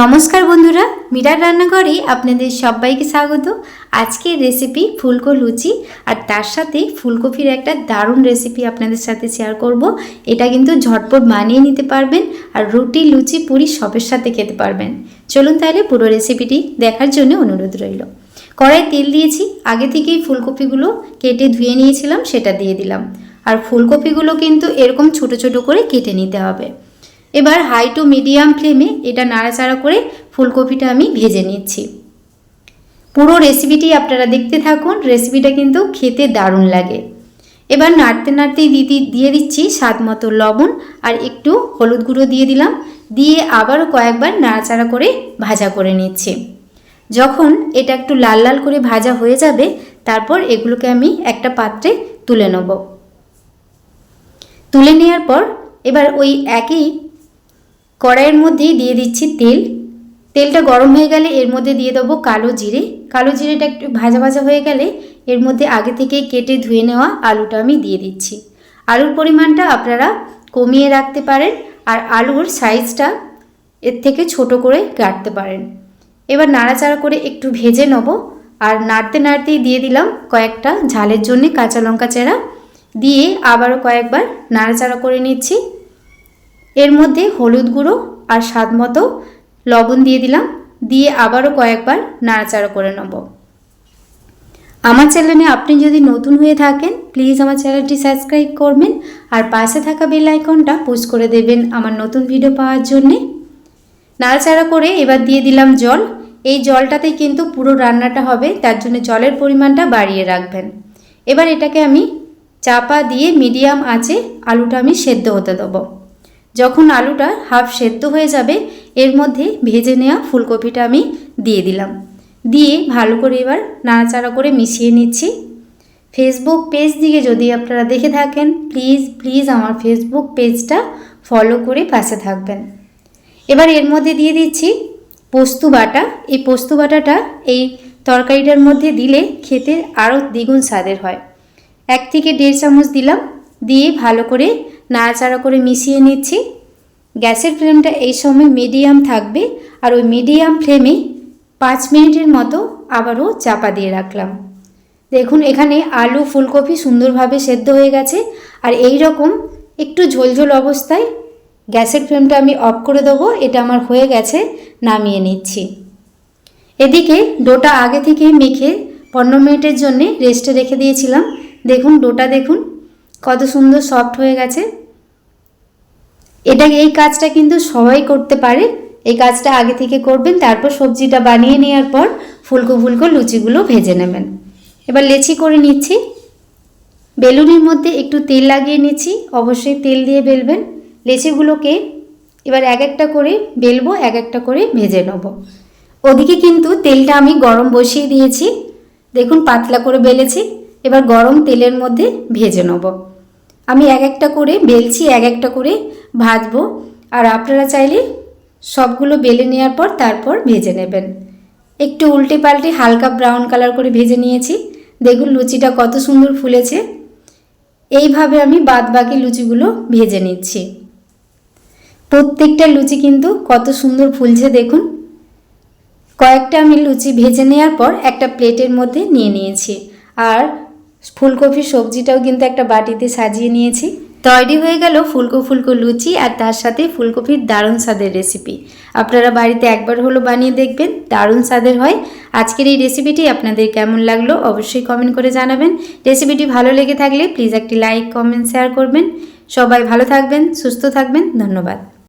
নমস্কার বন্ধুরা, মীরার রান্নাঘরে আপনাদের সবাইকে স্বাগত। আজকের রেসিপি ফুলকো লুচি, আর তার সাথে ফুলকপির একটা দারুণ রেসিপি আপনাদের সাথে শেয়ার করব। এটা কিন্তু ঝটপট বানিয়ে নিতে পারবেন, আর রুটি, লুচি, পুরি সবের সাথে খেতে পারবেন। চলুন তাহলে পুরো রেসিপিটি দেখার জন্য অনুরোধ রইল। কড়াই তেল দিয়েছি, আগে থেকেই ফুলকপিগুলো কেটে ধুয়ে নিয়েছিলাম, সেটা দিয়ে দিলাম। আর ফুলকপিগুলো কিন্তু এরকম ছোট ছোট করে কেটে নিতে হবে। এবার হাই টু মিডিয়াম ফ্লেমে এটা নাড়াচাড়া করে ফুলকপিটা আমি ভেজে নিচ্ছি। পুরো রেসিপিটি আপনারা দেখতে থাকুন, রেসিপিটা কিন্তু খেতে দারুণ লাগে। এবার নাড়তে নাড়তেই দিয়ে দিচ্ছি স্বাদ মতো লবণ, আর একটু হলুদ গুঁড়ো দিয়ে দিলাম। দিয়ে আবারও কয়েকবার নাড়াচাড়া করে ভাজা করে নিচ্ছি। যখন এটা একটু লাল লাল করে ভাজা হয়ে যাবে, তারপর এগুলোকে আমি একটা পাত্রে তুলে নেব। তুলে নেওয়ার পর এবার ওই একই কড়াইয়ের মধ্যেই দিয়ে দিচ্ছি তেল। তেলটা গরম হয়ে গেলে এর মধ্যে দিয়ে দেবো কালো জিরে। কালো জিরেটা একটু ভাজা ভাজা হয়ে গেলে এর মধ্যে আগে থেকেই কেটে ধুয়ে নেওয়া আলুটা আমি দিয়ে দিচ্ছি। আলুর পরিমাণটা আপনারা কমিয়ে রাখতে পারেন, আর আলুর সাইজটা এর থেকে ছোট করে কাটতে পারেন। এবার নাড়াচাড়া করে একটু ভেজে নেব, আর নাড়তে নাড়তেই দিয়ে দিলাম কয়েকটা ঝালের জন্য কাঁচা লঙ্কা চেরা। দিয়ে আবারও কয়েকবার নাড়াচাড়া করে নিচ্ছি। এর মধ্যে হলুদ গুঁড়ো আর স্বাদ মতো লবণ দিয়ে দিলাম। দিয়ে আবারও কয়েকবার নাড়াচাড়া করে নেব। আমার চ্যানেলে আপনি যদি নতুন হয়ে থাকেন, প্লিজ আমার চ্যানেলটি সাবস্ক্রাইব করবেন, আর পাশে থাকা বেল আইকনটা পুশ করে দেবেন আমার নতুন ভিডিও পাওয়ার জন্যে। নাড়াচাড়া করে এবার দিয়ে দিলাম জল। এই জলটাতেই কিন্তু পুরো রান্নাটা হবে, তার জন্য জলের পরিমাণটা বাড়িয়ে রাখবেন। এবার এটাকে আমি চাপা দিয়ে মিডিয়াম আঁচে আলুটা আমি সেদ্ধ হতে দেবো। যখন আলুটা হাফ সেদ্ধ হয়ে যাবে, এর মধ্যে ভেজে নেওয়া ফুলকপিটা আমি দিয়ে দিলাম। দিয়ে ভালো করে এবার নাড়াচাড়া করে মিশিয়ে নিচ্ছি। ফেসবুক পেজ থেকে যদি আপনারা দেখে থাকেন, প্লিজ আমার ফেসবুক পেজটা ফলো করে পাশে থাকবেন। এবার এর মধ্যে দিয়ে দিচ্ছি পোস্ত বাটা। এই পোস্ত বাটাটা এই তরকারিটার মধ্যে দিলে খেতে আরও দ্বিগুণ স্বাদের হয়। 1 থেকে 1.5 চামচ দিলাম। দিয়ে ভালো করে নাড়াচাড়া করে মিশিয়ে নিচ্ছি। গ্যাসের ফ্লেমটা এই সময় মিডিয়াম থাকবে, আর ওই মিডিয়াম ফ্লেমে 5 মিনিটের মতো আবারও চাপা দিয়ে রাখলাম। দেখুন এখানে আলু ফুলকপি সুন্দরভাবে সেদ্ধ হয়ে গেছে। আর এই রকম একটু ঝোলঝোল অবস্থায় গ্যাসের ফ্লেমটা আমি অফ করে দেবো। এটা আমার হয়ে গেছে, নামিয়ে নিচ্ছি। এদিকে ডোটা আগে থেকে মেখে 15 মিনিটের জন্য রেস্টে রেখে দিয়েছিলাম। দেখুন ডোটা দেখুন কত সুন্দর সফট হয়ে গেছে। এই কাজটা কিন্তু সবাই করতে পারে। এই কাজটা আগে থেকে করবেন, তারপর সবজিটা বানিয়ে নেওয়ার পর ফুলকো ফুলকো লুচিগুলো ভেজে নেবেন। এবার লেচি করে নিচ্ছি। বেলুনের মধ্যে একটু তেল লাগিয়ে নিচ্ছি, অবশ্যই তেল দিয়ে বেলবেন। লেচিগুলোকে এবার এক একটা করে বেলবো, এক একটা করে ভেজে নেব। ওদিকে কিন্তু তেলটা আমি গরম বসিয়ে দিয়েছি। দেখুন পাতলা করে বেলেছি। এবার গরম তেলের মধ্যে ভেজে নেব। আমি এক একটা করে বেলছি, এক একটা করে ভাজবো। আর আপনারা চাইলে সবগুলো বেলে নেওয়ার পর তারপর ভেজে নেবেন। একটু উল্টে পাল্টে হালকা ব্রাউন কালার করে ভেজে নিয়েছি। দেখুন লুচিটা কত সুন্দর ফুলেছে। এইভাবে আমি বাদ বাকি লুচিগুলো ভেজে নিচ্ছি। প্রত্যেকটা লুচি কিন্তু কত সুন্দর ফুলছে দেখুন। কয়েকটা আমি লুচি ভেজে নেওয়ার পর একটা প্লেটের মধ্যে নিয়ে নিয়েছি। আর ফুলকপির সবজিটাও কিন্তু একটা বাটিতে সাজিয়ে নিয়েছি। তৈরি হয়ে গেল ফুলকো ফুলকো লুচি, আর তার সাথে ফুলকপির দারুণ স্বাদের রেসিপি। আপনারা বাড়িতে একবার হলো বানিয়ে দেখবেন, দারুণ স্বাদের হয়। আজকের এই রেসিপিটি আপনাদের কেমন লাগলো অবশ্যই কমেন্ট করে জানাবেন। রেসিপিটি ভালো লেগে থাকলে প্লিজ একটি লাইক, কমেন্ট, শেয়ার করবেন। সবাই ভালো থাকবেন, সুস্থ থাকবেন। ধন্যবাদ।